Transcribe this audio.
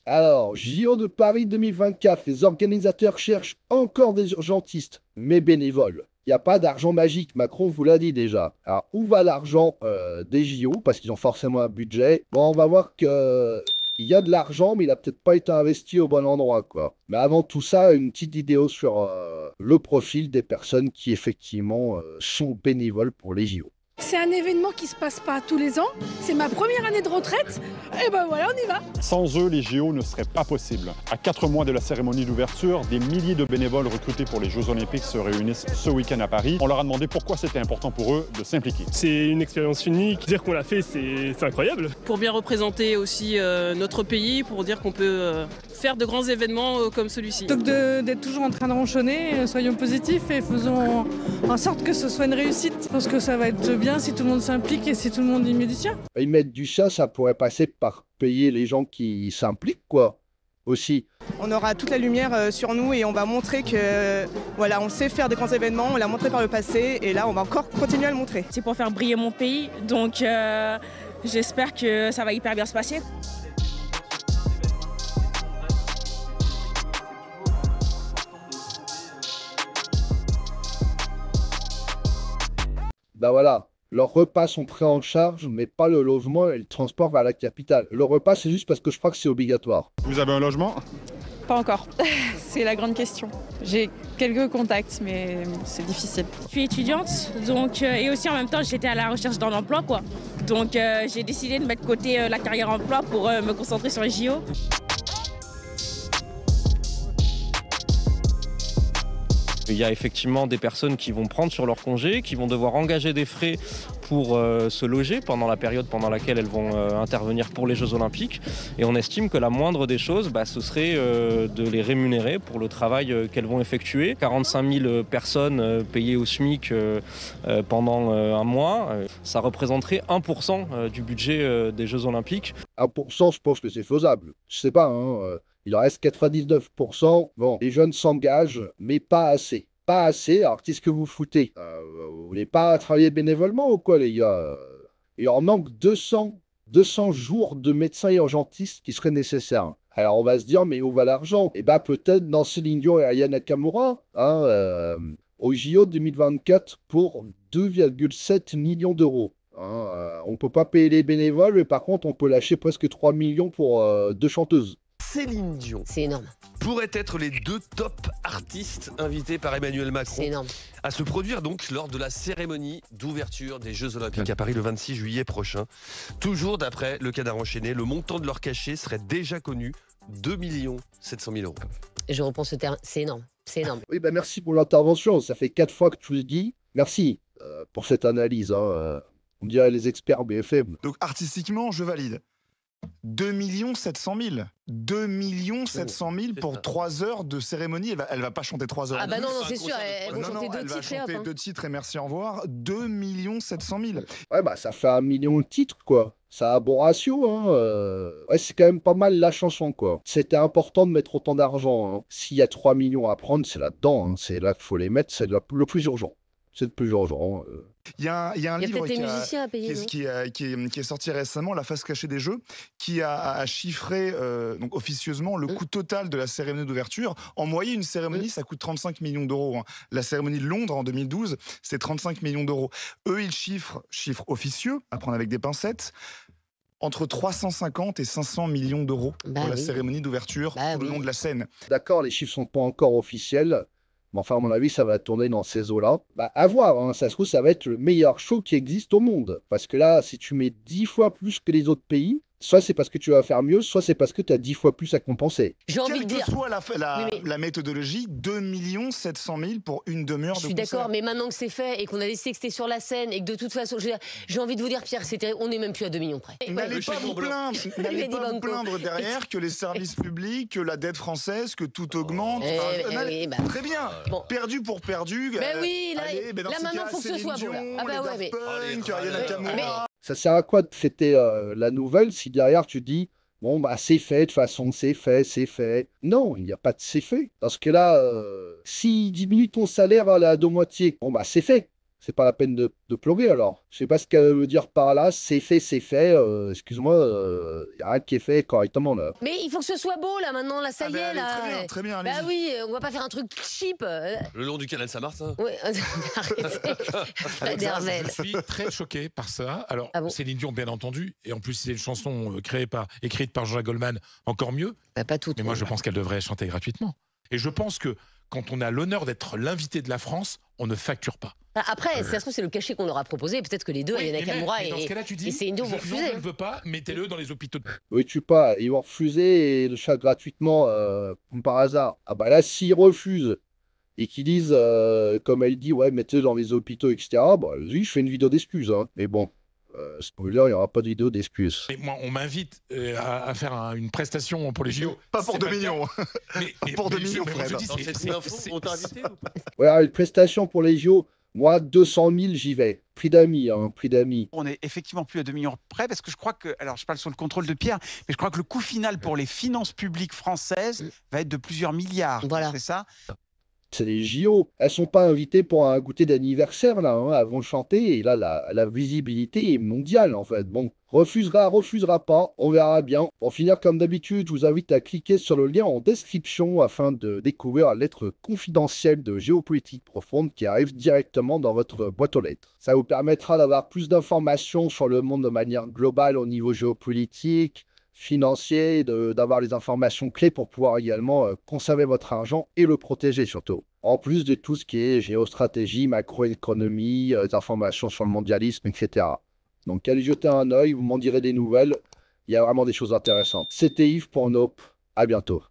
Alors, JO de Paris 2024, les organisateurs cherchent encore des urgentistes, mais bénévoles. Il n'y a pas d'argent magique, Macron vous l'a dit déjà. Alors, où va l'argent des JO? Parce qu'ils ont forcément un budget. Bon, on va voir que il y a de l'argent, mais il n'a peut-être pas été investi au bon endroit, quoi. Mais avant tout ça, une petite vidéo sur le profil des personnes qui, effectivement, sont bénévoles pour les JO. C'est un événement qui se passe pas tous les ans. C'est ma première année de retraite. Et ben voilà, on y va. Sans eux, les JO ne seraient pas possibles. À 4 mois de la cérémonie d'ouverture, des milliers de bénévoles recrutés pour les Jeux Olympiques se réunissent ce week-end à Paris. On leur a demandé pourquoi c'était important pour eux de s'impliquer. C'est une expérience unique. Dire qu'on l'a fait, c'est incroyable. Pour bien représenter aussi notre pays, pour dire qu'on peut faire de grands événements comme celui-ci. Plutôt que d'être toujours en train de ronchonner, soyons positifs et faisons en sorte que ce soit une réussite. Je pense que ça va être bien si tout le monde s'implique et si tout le monde y met du sien. Ils mettent du sien, ça pourrait passer par payer les gens qui s'impliquent, quoi, aussi. On aura toute la lumière sur nous et on va montrer que voilà, on sait faire des grands événements, on l'a montré par le passé et là on va encore continuer à le montrer. C'est pour faire briller mon pays, donc j'espère que ça va hyper bien se passer. Ben voilà, leurs repas sont pris en charge, mais pas le logement et le transport vers la capitale. Le repas, c'est juste parce que je crois que c'est obligatoire. Vous avez un logement? Pas encore, c'est la grande question. J'ai quelques contacts, mais c'est difficile. Je suis étudiante, donc, et aussi en même temps j'étais à la recherche d'un emploi, quoi. Donc j'ai décidé de mettre de côté la carrière emploi pour me concentrer sur les JO. Il y a effectivement des personnes qui vont prendre sur leur congé, qui vont devoir engager des frais pour se loger pendant la période pendant laquelle elles vont intervenir pour les Jeux Olympiques. Et on estime que la moindre des choses, ce serait de les rémunérer pour le travail qu'elles vont effectuer. 45 000 personnes payées au SMIC pendant un mois, ça représenterait 1% du budget des Jeux Olympiques. 1%, je pense que c'est faisable. Je sais pas, hein. Il en reste 99%. Bon, les jeunes s'engagent, mais pas assez. Pas assez. Alors, qu'est-ce que vous foutez? Vous voulez pas travailler bénévolement ou quoi, les gars? Il en manque 200 jours de médecins et urgentistes qui seraient nécessaires. Alors, on va se dire, mais où va l'argent? Eh bien, peut-être dans Céline Dion et Aya Nakamura, hein, au JO 2024 pour 2,7 millions d'euros. On ne peut pas payer les bénévoles, mais par contre, on peut lâcher presque 3 millions pour 2 chanteuses. Céline Dion. C'est énorme. Pourrait être les 2 top artistes invités par Emmanuel Macron. C'est énorme. À se produire donc lors de la cérémonie d'ouverture des Jeux Olympiques à Paris le 26 juillet prochain. Toujours d'après le Canard enchaîné, le montant de leur cachet serait déjà connu, 2 700 000 euros. Je reprends ce terme, c'est énorme. C'est énorme. Oui, merci pour l'intervention. Ça fait 4 fois que tu le dis. Merci pour cette analyse. On dirait les experts BFM. Donc artistiquement, je valide. 2 700 000. 2 700 000 pour 3 heures de cérémonie. Elle va pas chanter 3 heures. Ah bah non, c'est sûr, elle va chanter 2 elle va titres et hop. chanter 2 titres et merci, au revoir. 2 700 000. Ouais, ça fait 1 million de titres, quoi. Ça a un bon ratio, hein. Ouais, c'est quand même pas mal la chanson, quoi. C'était important de mettre autant d'argent, hein. S'il y a 3 millions à prendre, c'est là-dedans, hein. C'est là qu'il faut les mettre, c'est le plus urgent. C'est le plus urgent. Il y a un livre qui est sorti récemment, La face cachée des Jeux, qui a chiffré donc officieusement le coût total de la cérémonie d'ouverture. En moyenne, une cérémonie, ça coûte 35 millions d'euros. Hein. La cérémonie de Londres en 2012, c'est 35 millions d'euros. Eux, ils chiffre officieux, à prendre avec des pincettes, entre 350 et 500 millions d'euros pour la cérémonie d'ouverture, pour le long de la scène. D'accord, les chiffres sont pas encore officiels. Mais enfin, à mon avis, ça va tourner dans ces eaux-là. À voir, hein. Ça se trouve, ça va être le meilleur show qui existe au monde. Parce que là, si tu mets 10 fois plus que les autres pays, soit c'est parce que tu vas faire mieux, soit c'est parce que tu as 10 fois plus à compenser. J'ai envie de dire. Quelle que soit la méthodologie, 2 700 000 pour une demi-heure de concert. Je suis d'accord, mais maintenant que c'est fait et qu'on a décidé que c'était sur la scène et que de toute façon, j'ai envie de vous dire, Pierre, on n'est même plus à 2 millions près. N'allez pas vous plaindre derrière que les services publics, que la dette française, que tout augmente. Très bien. Bon. Perdu pour perdu. Mais oui, là maintenant, il faut que ce soit beau. Ah bah ouais, mais... Ça sert à quoi de fêter la nouvelle si derrière tu dis bon c'est fait, de toute façon c'est fait. Non, il n'y a pas de c'est fait. Parce que là, s'il diminue ton salaire à la moitié, bon c'est fait. c'est pas la peine de pleurer alors. Je sais pas ce qu'elle veut dire par là, c'est fait, excuse-moi, y a rien qui est fait correctement là. Mais il faut que ce soit beau là maintenant, là ça y est là. Très bien, très bien. Bah oui, on va pas faire un truc cheap. Le long du canal Saint-Martin. Oui, arrêtez. Fred Hermel. Je suis très choqué par ça. Alors, Céline Dion, bien entendu, et en plus, c'est une chanson écrite par Jean-Jacques Goldman, encore mieux. Bah, pas toutes. Mais moi, je pense qu'elle devrait chanter gratuitement. Et je pense que quand on a l'honneur d'être l'invité de la France, on ne facture pas. Après, ça se trouve, c'est le cachet qu'on leur a proposé. Peut-être que les deux, Aya Nakamura et Céline Dion vont refuser. Je ne veux pas, mettez-le dans les hôpitaux. Oui, tu pas, ils vont refuser le chat gratuitement, comme par hasard. Ah bah là, s'ils refusent et qu'ils disent, comme elle dit, ouais, mettez-le dans les hôpitaux, etc., bah oui, je fais une vidéo d'excuses. Hein. Mais bon, spoiler, il n'y aura pas de vidéo d'excuses. Et moi, on m'invite à faire une prestation pour les JO. Pas pour 2 millions. Mais pour 2 millions, Fred. Je dis, on t'a invité ou pas? Ouais, alors, une prestation pour les JO, moi, 200 000, j'y vais. Prix d'amis, hein, prix d'amis. On est effectivement plus à 2 millions près parce que je crois que, alors je parle sous le contrôle de Pierre, mais je crois que le coût final pour les finances publiques françaises va être de plusieurs milliards. Voilà. C'est ça? C'est les JO. Elles sont pas invitées pour un goûter d'anniversaire, là. Hein. Elles vont chanter, et là, la visibilité est mondiale, en fait. Bon, refusera pas, on verra bien. Pour finir, comme d'habitude, je vous invite à cliquer sur le lien en description afin de découvrir la lettre confidentielle de Géopolitique Profonde qui arrive directement dans votre boîte aux lettres. Ça vous permettra d'avoir plus d'informations sur le monde de manière globale au niveau géopolitique, financier, d'avoir les informations clés pour pouvoir également conserver votre argent et le protéger surtout. En plus de tout ce qui est géostratégie, macroéconomie, des informations sur le mondialisme, etc. Donc allez jeter un œil, vous m'en direz des nouvelles. Il y a vraiment des choses intéressantes. C'était Yves pour Nope. À bientôt.